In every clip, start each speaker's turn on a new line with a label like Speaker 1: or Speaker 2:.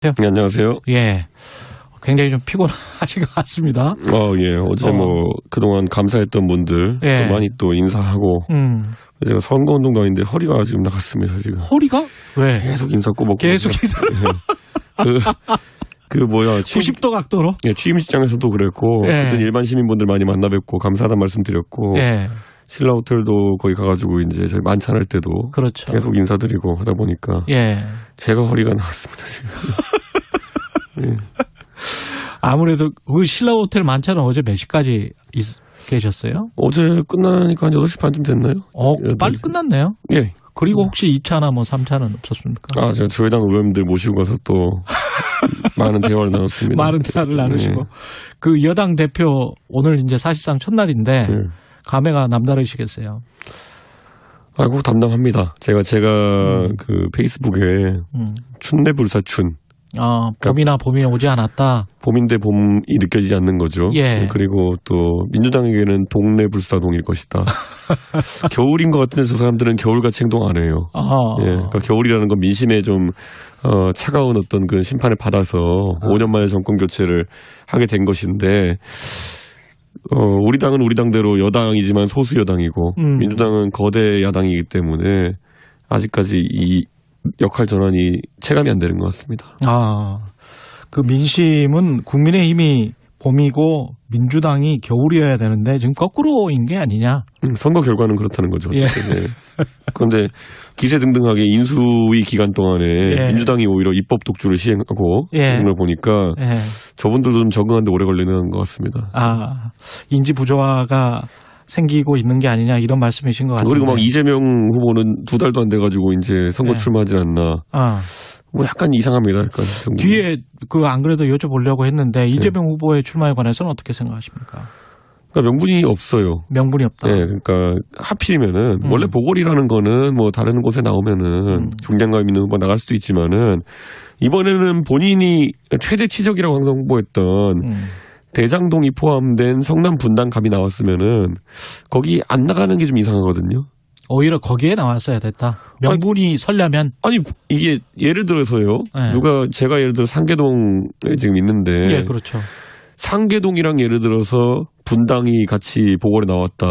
Speaker 1: 네, 안녕하세요.
Speaker 2: 예. 굉장히 좀 피곤하신 것 같습니다.
Speaker 1: 예. 어제 그동안 감사했던 분들
Speaker 2: 예.
Speaker 1: 또 많이 또 인사하고. 제가 선거운동도 아닌데 허리가 지금 나갔습니다, 지금.
Speaker 2: 허리가? 왜?
Speaker 1: 계속 인사 꼬먹고.
Speaker 2: 계속 인사.
Speaker 1: 그
Speaker 2: 90도 각도로?
Speaker 1: 예, 취임식장에서도 그랬고.
Speaker 2: 예.
Speaker 1: 그때 일반 시민분들 많이 만나 뵙고 감사하다는 말씀 드렸고.
Speaker 2: 예.
Speaker 1: 신라 호텔도 거기 가가지고 이제 저희 만찬할 때도.
Speaker 2: 그렇죠.
Speaker 1: 계속 인사드리고 하다 보니까.
Speaker 2: 예.
Speaker 1: 제가 허리가 나갔습니다, 지금. 예.
Speaker 2: 아무래도 그 신라 호텔 만찬은 어제 몇 시까지 계셨어요?
Speaker 1: 어제 끝나니까 한 8시 반쯤 됐나요?
Speaker 2: 빨리 끝났네요.
Speaker 1: 예.
Speaker 2: 그리고 혹시 2차나 3차는 없었습니까?
Speaker 1: 제가 저희당 의원님들 모시고 가서 또 많은 대화를 나눴습니다.
Speaker 2: 많은 대화를 나누시고.
Speaker 1: 네.
Speaker 2: 그 여당 대표 오늘 이제 사실상 첫날인데
Speaker 1: 네.
Speaker 2: 감회가 남다르시겠어요.
Speaker 1: 아이고, 담당합니다. 제가 그 페이스북에 춘내불사춘.
Speaker 2: 봄이나 봄이 오지 않았다.
Speaker 1: 봄인데 봄이 느껴지지 않는 거죠.
Speaker 2: 예.
Speaker 1: 그리고 또 민주당에게는 동래불사동일 것이다. 겨울인 것 같은데 저 사람들은 겨울같이 행동 안 해요. 예. 그러니까 겨울이라는 건 민심에 좀 차가운 어떤 그 심판을 받아서 5년 만에 정권 교체를 하게 된 것인데 우리 당은 우리 당대로 여당이지만 소수 여당이고 민주당은 거대 야당이기 때문에 아직까지 이 역할 전환이 체감이 안 되는 것 같습니다.
Speaker 2: 그 민심은 국민의힘이 봄이고 민주당이 겨울이어야 되는데 지금 거꾸로인 게 아니냐?
Speaker 1: 선거 결과는 그렇다는 거죠.
Speaker 2: 예.
Speaker 1: 네. 그런데 기세등등하게 인수위 기간 동안에
Speaker 2: 예.
Speaker 1: 민주당이 오히려 입법 독주를 시행하고
Speaker 2: 예.
Speaker 1: 그런 걸 보니까
Speaker 2: 예.
Speaker 1: 저분들도 좀 적응하는데 오래 걸리는 것 같습니다.
Speaker 2: 인지 부조화가 생기고 있는 게 아니냐 이런 말씀이신 것 같은데.
Speaker 1: 그리고 막 이재명 후보는 2달도 안 돼가지고 이제 선거 출마하지 않나. 약간 이상합니다. 약간
Speaker 2: 뒤에 안 그래도 여쭤보려고 했는데 이재명 후보의 출마에 관해서는 어떻게 생각하십니까?
Speaker 1: 그러니까 명분이 없어요.
Speaker 2: 명분이 없다.
Speaker 1: 네, 그러니까 하필이면은 원래 보궐이라는 거는 뭐 다른 곳에 나오면은 중량감 있는 후보 나갈 수도 있지만은 이번에는 본인이 최대 치적이라고 항상 홍보했던 대장동이 포함된 성남 분당갑이 나왔으면은 거기 안 나가는 게 좀 이상하거든요.
Speaker 2: 오히려 거기에 나왔어야 됐다. 명분이 서려면.
Speaker 1: 이게 예를 들어서요.
Speaker 2: 네.
Speaker 1: 제가 예를 들어 상계동에 지금 있는데.
Speaker 2: 예, 그렇죠.
Speaker 1: 상계동이랑 예를 들어서 분당이 같이 보궐에 나왔다.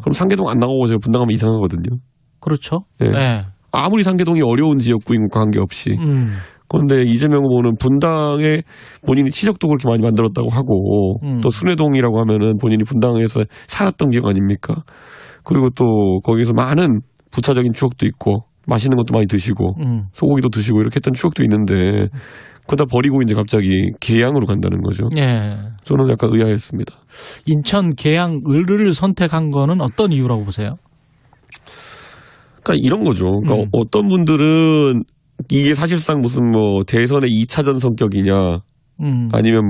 Speaker 1: 그럼 상계동 안 나가고 제가 분당 가면 이상하거든요.
Speaker 2: 그렇죠.
Speaker 1: 네.
Speaker 2: 네. 아무리
Speaker 1: 상계동이 어려운 지역구인과 관계없이. 그런데 이재명 후보는 분당에 본인이 치적도 그렇게 많이 만들었다고 하고 또 순회동이라고 하면은 본인이 분당에서 살았던 지역 아닙니까? 그리고 또 거기서 많은 부차적인 추억도 있고 맛있는 것도 많이 드시고 소고기도 드시고 이렇게 했던 추억도 있는데 그거 다 버리고 이제 갑자기 계양으로 간다는 거죠.
Speaker 2: 예.
Speaker 1: 저는 약간 의아했습니다.
Speaker 2: 인천 계양을을 선택한 거는 어떤 이유라고 보세요?
Speaker 1: 그러니까 이런 거죠. 그러니까 어떤 분들은 이게 사실상 무슨 대선의 2차전 성격이냐 아니면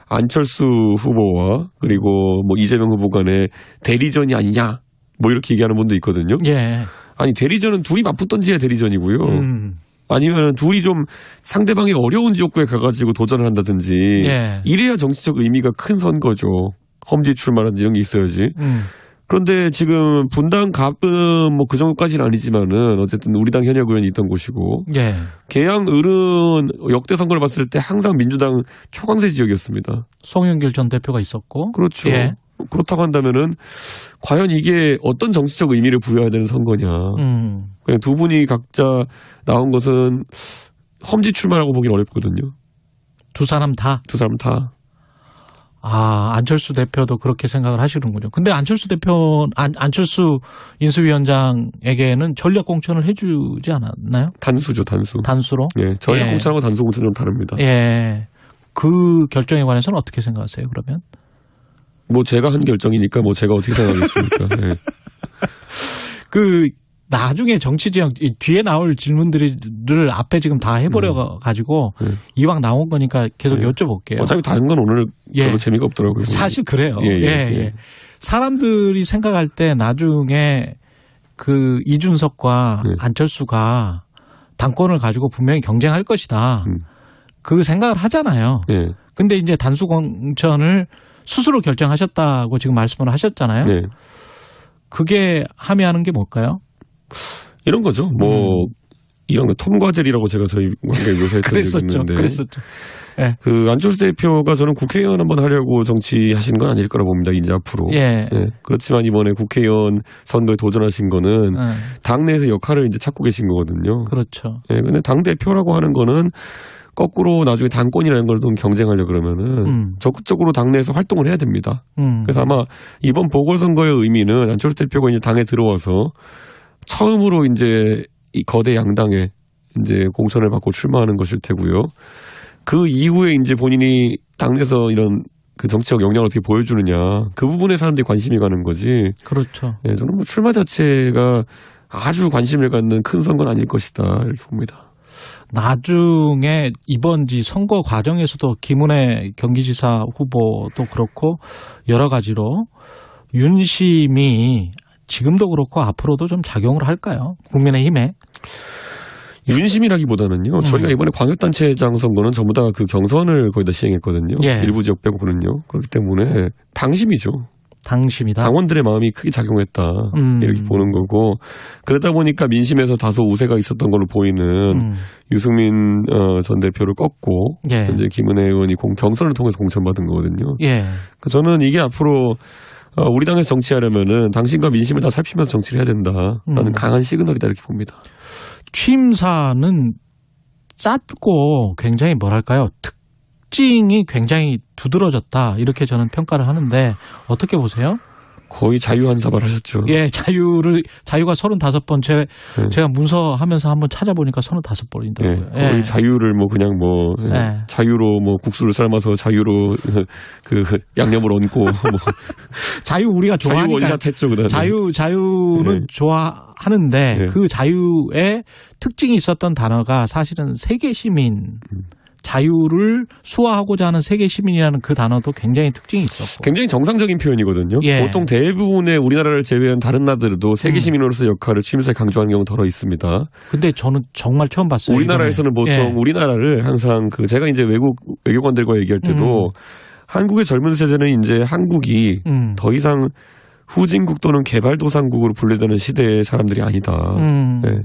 Speaker 1: 안철수 후보와 그리고 이재명 후보 간의 대리전이 아니냐 이렇게 얘기하는 분도 있거든요.
Speaker 2: 예.
Speaker 1: 아니 대리전은 둘이 맞붙던지야 대리전이고요. 아니면 둘이 좀 상대방이 어려운 지역구에 가가지고 도전을 한다든지 이래야 정치적 의미가 큰 선거죠. 험지 출마라든지 이런 게 있어야지. 그런데 지금 분당갑은 그 정도까지는 아니지만은 어쨌든 우리 당 현역 의원이 있던 곳이고 계양을은 역대 선거를 봤을 때 항상 민주당 초강세 지역이었습니다.
Speaker 2: 송영길 전 대표가 있었고.
Speaker 1: 그렇죠. 그렇다고 한다면은 과연 이게 어떤 정치적 의미를 부여해야 되는 선거냐. 그냥 두 분이 각자 나온 것은 험지 출마라고 보기는 어렵거든요.
Speaker 2: 두 사람 다?
Speaker 1: 두 사람 다.
Speaker 2: 안철수 대표도 그렇게 생각을 하시는군요. 근데 안철수 인수위원장에게는 전략 공천을 해주지 않았나요?
Speaker 1: 단수죠, 단수.
Speaker 2: 단수로?
Speaker 1: 예. 전략 공천하고 단수 공천은 좀 다릅니다.
Speaker 2: 예. 그 결정에 관해서는 어떻게 생각하세요, 그러면?
Speaker 1: 제가 한 결정이니까 제가 어떻게 생각하겠습니까? 예.
Speaker 2: 나중에 정치지형 뒤에 나올 질문들을 앞에 지금 다 해버려 가지고 이왕 나온 거니까 계속 여쭤볼게요.
Speaker 1: 어차피 다른 건 오늘 별로 재미가 없더라고요.
Speaker 2: 사실 그래요.
Speaker 1: 예.
Speaker 2: 사람들이 생각할 때 나중에 이준석과 안철수가 당권을 가지고 분명히 경쟁할 것이다. 그 생각을 하잖아요. 근데 이제 단수 공천을 스스로 결정하셨다고 지금 말씀을 하셨잖아요. 그게 함의하는 게 뭘까요?
Speaker 1: 이런 거죠. 이런 거 톰과젤이라고 제가 저희 관계에 묘사했던 적이 있는데.
Speaker 2: 그랬었죠. 예.
Speaker 1: 그 안철수 대표가 저는 국회의원 한번 하려고 정치하신 건 아닐 거라 봅니다. 이제 앞으로.
Speaker 2: 예.
Speaker 1: 예. 그렇지만 이번에 국회의원 선거에 도전하신 거는 당내에서 역할을 이제 찾고 계신 거거든요.
Speaker 2: 그렇죠.
Speaker 1: 예. 근데 당 대표라고 하는 거는 거꾸로 나중에 당권이라는 걸 좀 경쟁하려 그러면은 적극적으로 당내에서 활동을 해야 됩니다. 그래서 아마 이번 보궐선거의 의미는 안철수 대표가 이제 당에 들어와서 처음으로 이제 이 거대 양당에 이제 공천을 받고 출마하는 것일 테고요. 그 이후에 이제 본인이 당내에서 이런 그 정치적 역량을 어떻게 보여주느냐 그 부분에 사람들이 관심이 가는 거지.
Speaker 2: 그렇죠.
Speaker 1: 예, 저는 뭐 출마 자체가 아주 관심을 갖는 큰 선거는 아닐 것이다 이렇게 봅니다.
Speaker 2: 나중에 이번 선거 과정에서도 김은혜 경기지사 후보도 그렇고 여러 가지로 윤심이 지금도 그렇고 앞으로도 좀 작용을 할까요? 국민의힘에.
Speaker 1: 윤심이라기보다는요. 저희가 이번에 광역단체장 선거는 전부 다 그 경선을 거의 다 시행했거든요.
Speaker 2: 예.
Speaker 1: 일부 지역 빼고는요. 그렇기 때문에 당심이죠.
Speaker 2: 당심이다.
Speaker 1: 당원들의 마음이 크게 작용했다. 이렇게 보는 거고 그러다 보니까 민심에서 다소 우세가 있었던 걸로 보이는 유승민 전 대표를 꺾고
Speaker 2: 예.
Speaker 1: 현재 김은혜 의원이 경선을 통해서 공천받은 거거든요.
Speaker 2: 예.
Speaker 1: 저는 이게 앞으로 우리 당에서 정치하려면은 당신과 민심을 다 살피면서 정치를 해야 된다라는 강한 시그널이다 이렇게 봅니다.
Speaker 2: 취임사는 짧고 굉장히 뭐랄까요? 특징이 굉장히 두드러졌다 이렇게 저는 평가를 하는데 어떻게 보세요?
Speaker 1: 거의 자유 한 사발 하셨죠.
Speaker 2: 예, 자유가 35번 제가 문서하면서 한번 찾아보니까 35번이더라고요.
Speaker 1: 예, 거의 자유를 뭐 그냥 뭐 자유로 뭐 국수를 삶아서 자유로 그 양념을 얹고 뭐
Speaker 2: 자유 우리가 좋아하니까
Speaker 1: 자유 원샷 했죠, 그다음에.
Speaker 2: 자유는 좋아하는데 그 자유의 특징이 있었던 단어가 사실은 세계 시민. 자유를 수호하고자 하는 세계 시민이라는 그 단어도 굉장히 특징이 있었고.
Speaker 1: 굉장히 정상적인 표현이거든요.
Speaker 2: 예.
Speaker 1: 보통 대부분의 우리나라를 제외한 다른 나라들도 세계 시민으로서 역할을 취임사에 강조하는 경우 덜어 있습니다.
Speaker 2: 근데 저는 정말 처음 봤어요.
Speaker 1: 우리나라에서는
Speaker 2: 이번에.
Speaker 1: 보통 우리나라를 항상 제가 이제 외교관들과 얘기할 때도 한국의 젊은 세대는 이제 한국이 더 이상 후진국 또는 개발도상국으로 분류되는 시대의 사람들이 아니다. 네.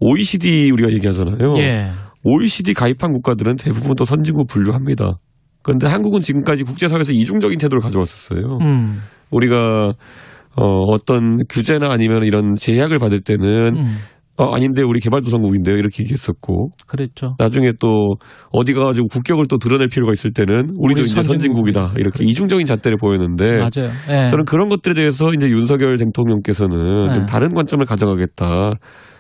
Speaker 1: OECD 우리가 얘기하잖아요.
Speaker 2: 예.
Speaker 1: OECD 가입한 국가들은 대부분 또 선진국 분류합니다. 그런데 한국은 지금까지 국제사회에서 이중적인 태도를 가져왔었어요. 우리가 어떤 규제나 아니면 이런 제약을 받을 때는 아닌데 우리 개발도상국인데요 이렇게 얘기했었고.
Speaker 2: 그랬죠.
Speaker 1: 나중에 또 어디 가가지고 국격을 또 드러낼 필요가 있을 때는 우리도 이제 선진국이다 이렇게 그래. 이중적인 잣대를 보였는데
Speaker 2: 맞아요. 예.
Speaker 1: 저는 그런 것들에 대해서 이제 윤석열 대통령께서는 좀 다른 관점을 가져가겠다.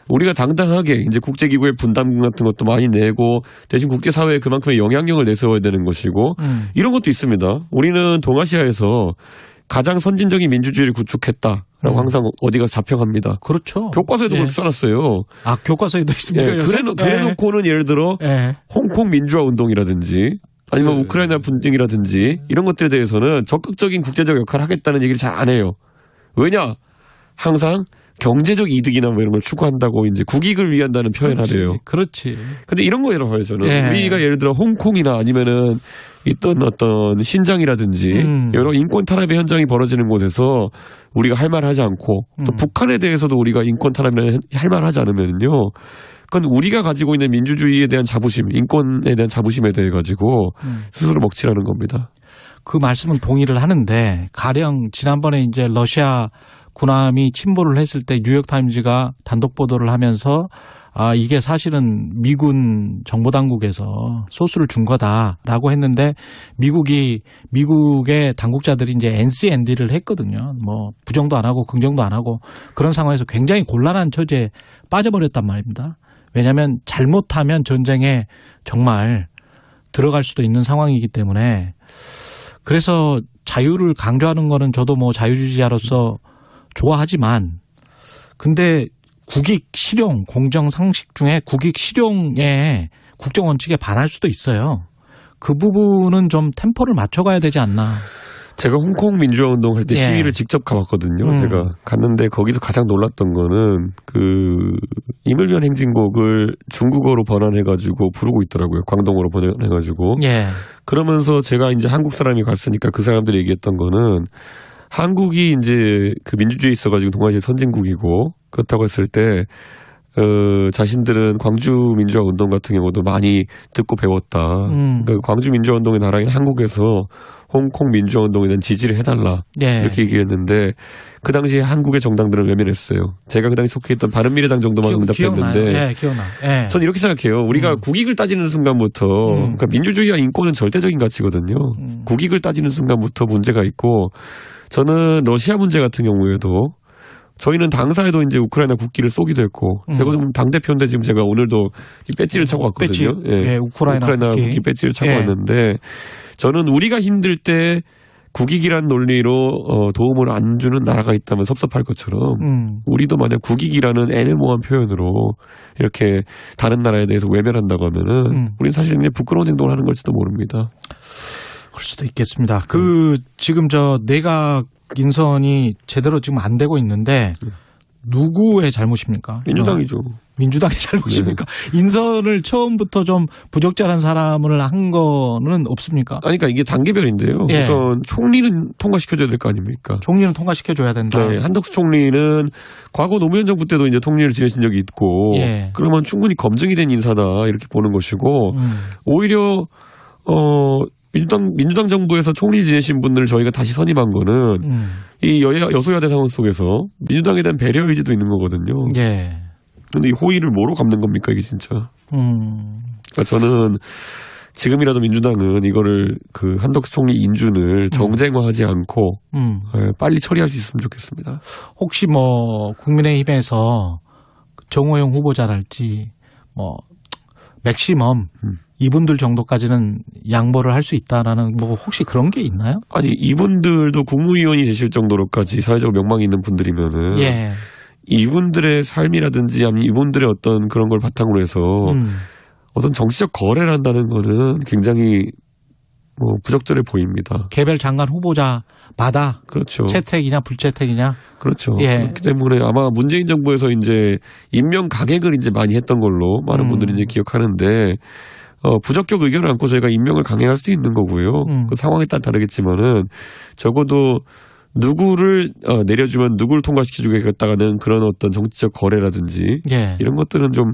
Speaker 1: 우리가 당당하게 이제 국제기구의 분담금 같은 것도 많이 내고 대신 국제사회에 그만큼의 영향력을 내세워야 되는 것이고 이런 것도 있습니다. 우리는 동아시아에서 가장 선진적인 민주주의를 구축했다라고 항상 어디 가서 자평합니다.
Speaker 2: 그렇죠.
Speaker 1: 교과서에도 그렇게 써놨어요.
Speaker 2: 아, 교과서에도 있습니까?
Speaker 1: 그래놓고는 예를 들어 홍콩 민주화 운동이라든지 아니면 우크라이나 분쟁이라든지 이런 것들에 대해서는 적극적인 국제적 역할을 하겠다는 얘기를 잘 안 해요. 왜냐? 항상 경제적 이득이나 뭐 이런 걸 추구한다고 이제 국익을 위한다는 표현을 하래요.
Speaker 2: 그렇지.
Speaker 1: 근데 이런 거라고 봐요, 저는. 우리가 예를 들어 홍콩이나 아니면은 있던 어떤 신장이라든지 여러 인권 탄압의 현장이 벌어지는 곳에서 우리가 할 말 하지 않고 또 북한에 대해서도 우리가 인권 탄압을 할 말 하지 않으면요. 그건 우리가 가지고 있는 민주주의에 대한 자부심, 인권에 대한 자부심에 대해 가지고 스스로 먹칠하는 겁니다.
Speaker 2: 그 말씀은 동의를 하는데 가령 지난번에 이제 러시아 군함이 침몰을 했을 때 뉴욕타임즈가 단독 보도를 하면서 이게 사실은 미군 정보당국에서 소스를 준 거다라고 했는데 미국의 당국자들이 이제 NCND를 했거든요. 뭐 부정도 안 하고 긍정도 안 하고 그런 상황에서 굉장히 곤란한 처지에 빠져버렸단 말입니다. 왜냐하면 잘못하면 전쟁에 정말 들어갈 수도 있는 상황이기 때문에 그래서 자유를 강조하는 거는 저도 뭐 자유주의자로서 좋아하지만 근데 국익 실용 공정 상식 중에 국익 실용의 국정 원칙에 반할 수도 있어요. 그 부분은 좀 템포를 맞춰가야 되지 않나.
Speaker 1: 제가 홍콩 민주화 운동 할 때 시위를 직접 가봤거든요. 제가 갔는데 거기서 가장 놀랐던 거는 그 임을위원 행진곡을 중국어로 번안해가지고 부르고 있더라고요. 광동어로 번안해가지고. 그러면서 제가 이제 한국 사람이 갔으니까 그 사람들이 얘기했던 거는 한국이 이제 그 민주주의에 있어가지고 동아시아 선진국이고 그렇다고 했을 때 자신들은 광주 민주화 운동 같은 경우도 많이 듣고 배웠다. 그러니까 광주 민주화 운동의 나라인 한국에서 홍콩 민주화 운동에 대한 지지를 해달라.
Speaker 2: 예.
Speaker 1: 이렇게 얘기했는데 그 당시에 한국의 정당들은 외면했어요. 제가 그 당시 속해 있던 바른미래당 정도만 응답했는데.
Speaker 2: 예, 기억나. 예.
Speaker 1: 전 이렇게 생각해요. 우리가 국익을 따지는 순간부터 그러니까 민주주의와 인권은 절대적인 가치거든요. 국익을 따지는 순간부터 문제가 있고 저는 러시아 문제 같은 경우에도 저희는 당사에도 이제 우크라이나 국기를 쏘기도 했고 제가 당대표인데 지금 제가 오늘도 이 배지를 차고 왔거든요.
Speaker 2: 배지, 예, 우크라이나
Speaker 1: 국기 배지를 차고
Speaker 2: 예.
Speaker 1: 왔는데 저는 우리가 힘들 때 국익이란 논리로 도움을 안 주는 나라가 있다면 섭섭할 것처럼 우리도 만약 국익이라는 애매모호한 표현으로 이렇게 다른 나라에 대해서 외면한다고 하면은 우리는 사실 그냥 부끄러운 행동을 하는 걸지도 모릅니다.
Speaker 2: 그럴 수도 있겠습니다. 지금 내각 인선이 제대로 지금 안 되고 있는데 누구의 잘못입니까?
Speaker 1: 민주당이죠.
Speaker 2: 민주당의 잘못입니까? 인선을 처음부터 좀 부적절한 사람을 한 거는 없습니까?
Speaker 1: 아니, 그러니까 이게 단계별인데요.
Speaker 2: 예.
Speaker 1: 우선 총리는 통과시켜줘야 될 거 아닙니까?
Speaker 2: 총리는 통과시켜줘야 된다.
Speaker 1: 네, 한덕수 총리는 과거 노무현 정부 때도 이제 통리를 지내신 적이 있고,
Speaker 2: 예.
Speaker 1: 그러면 충분히 검증이 된 인사다 이렇게 보는 것이고, 오히려 민주당 정부에서 총리 지내신 분들을 저희가 다시 선임한 거는 이 여소야대 상황 속에서 민주당에 대한 배려 의지도 있는 거거든요.
Speaker 2: 예.
Speaker 1: 그런데 이 호의를 뭐로 갚는 겁니까 이게 진짜? 그러니까 저는 지금이라도 민주당은 이거를 그 한덕수 총리 인준을 정쟁화하지 않고 빨리 처리할 수 있으면 좋겠습니다.
Speaker 2: 혹시 국민의힘에서 정호영 후보자랄지 맥시멈 이분들 정도까지는 양보를 할 수 있다라는 혹시 그런 게 있나요?
Speaker 1: 아니 이분들도 국무위원이 되실 정도로까지 사회적 명망이 있는 분들이면은
Speaker 2: 예.
Speaker 1: 이분들의 삶이라든지 아니면 이분들의 어떤 그런 걸 바탕으로 해서 어떤 정치적 거래를 한다는 거는 굉장히 부적절해 보입니다.
Speaker 2: 개별 장관 후보자마다
Speaker 1: 그렇죠.
Speaker 2: 채택이냐 불채택이냐.
Speaker 1: 그렇죠.
Speaker 2: 예.
Speaker 1: 그렇기 때문에 아마 문재인 정부에서 이제 임명 강행을 이제 많이 했던 걸로 많은 분들이 이제 기억하는데 부적격 의견을 안고 저희가 임명을 강행할 수 있는 거고요. 그 상황에 따라 다르겠지만은 적어도 누구를 내려주면 누구를 통과시켜주겠다는 그런 어떤 정치적 거래라든지
Speaker 2: 예.
Speaker 1: 이런 것들은 좀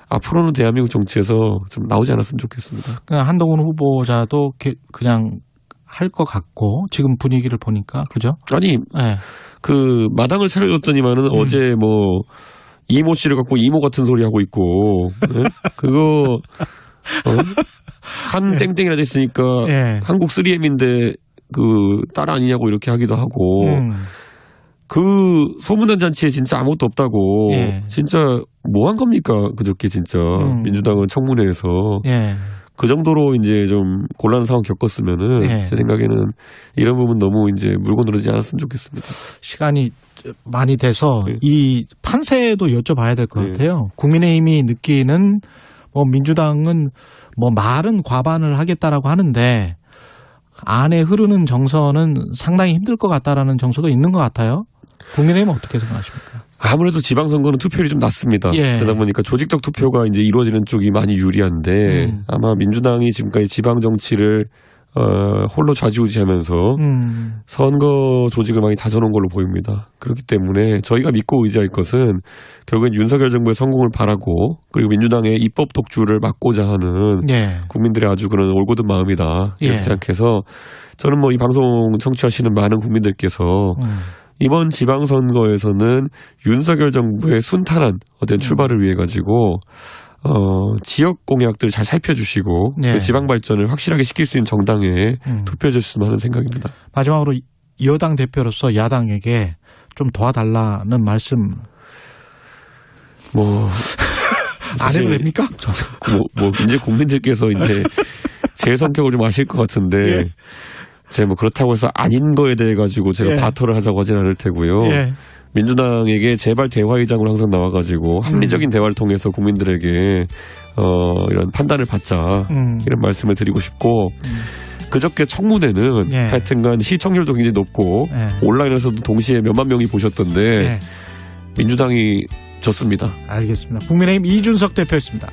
Speaker 1: 앞으로는 대한민국 정치에서 좀 나오지 않았으면 좋겠습니다.
Speaker 2: 그냥 한동훈 후보자도 그냥 할 것 같고 지금 분위기를 보니까 그죠?
Speaker 1: 아니
Speaker 2: 예.
Speaker 1: 그 마당을 차려줬더니만은 어제 이모 씨를 갖고 이모 같은 소리 하고 있고 네? 그거 한 땡땡이라 됐으니까
Speaker 2: 예.
Speaker 1: 한국 3M인데 그 딸 아니냐고 이렇게 하기도 하고 그 소문난 잔치에 진짜 아무것도 없다고
Speaker 2: 예.
Speaker 1: 진짜 뭐 한 겁니까 그저께 진짜 민주당은 청문회에서
Speaker 2: 예.
Speaker 1: 그 정도로 이제 좀 곤란한 상황 겪었으면은
Speaker 2: 예.
Speaker 1: 제 생각에는 이런 부분 너무 이제 물고 늘어지지 않았으면 좋겠습니다.
Speaker 2: 시간이 많이 돼서
Speaker 1: 네.
Speaker 2: 이 판세도 여쭤봐야 될 것
Speaker 1: 네.
Speaker 2: 같아요. 국민의힘이 느끼는 민주당은 말은 과반을 하겠다라고 하는데 안에 흐르는 정서는 상당히 힘들 것 같다라는 정서도 있는 것 같아요. 국민의힘은 어떻게 생각하십니까?
Speaker 1: 아무래도 지방선거는 투표율이 좀 낮습니다.
Speaker 2: 예.
Speaker 1: 그러다 보니까 조직적 투표가 이제 이루어지는 쪽이 많이 유리한데 아마 민주당이 지금까지 지방 정치를 홀로 좌지우지하면서 선거 조직을 많이 다져놓은 걸로 보입니다. 그렇기 때문에 저희가 믿고 의지할 것은 결국엔 윤석열 정부의 성공을 바라고 그리고 민주당의 입법 독주를 막고자 하는
Speaker 2: 예.
Speaker 1: 국민들의 아주 그런 올곧은 마음이다. 이렇게
Speaker 2: 예.
Speaker 1: 생각해서 저는 이 방송 청취하시는 많은 국민들께서 이번 지방선거에서는 윤석열 정부의 순탄한 어떤 출발을 위해 가지고 지역 공약들을 잘 살펴주시고
Speaker 2: 네.
Speaker 1: 그 지방 발전을 확실하게 시킬 수 있는 정당에 투표해 주셨으면 하는 생각입니다.
Speaker 2: 마지막으로 여당 대표로서 야당에게 좀 도와달라는 말씀 안 해도 됩니까?
Speaker 1: 이제 국민들께서 이제 제 성격을 좀 아실 것 같은데
Speaker 2: 예.
Speaker 1: 제가 그렇다고 해서 아닌 거에 대해 가지고 제가
Speaker 2: 예.
Speaker 1: 바터를 하자고 하진 않을 테고요.
Speaker 2: 예.
Speaker 1: 민주당에게 제발 대화의장으로 항상 나와가지고 합리적인 대화를 통해서 국민들에게 이런 판단을 받자 이런 말씀을 드리고 싶고 그저께 청문회는
Speaker 2: 예.
Speaker 1: 하여튼간 시청률도 굉장히 높고
Speaker 2: 예.
Speaker 1: 온라인에서도 동시에 몇만 명이 보셨던데
Speaker 2: 예.
Speaker 1: 민주당이 졌습니다.
Speaker 2: 알겠습니다. 국민의힘 이준석 대표였습니다.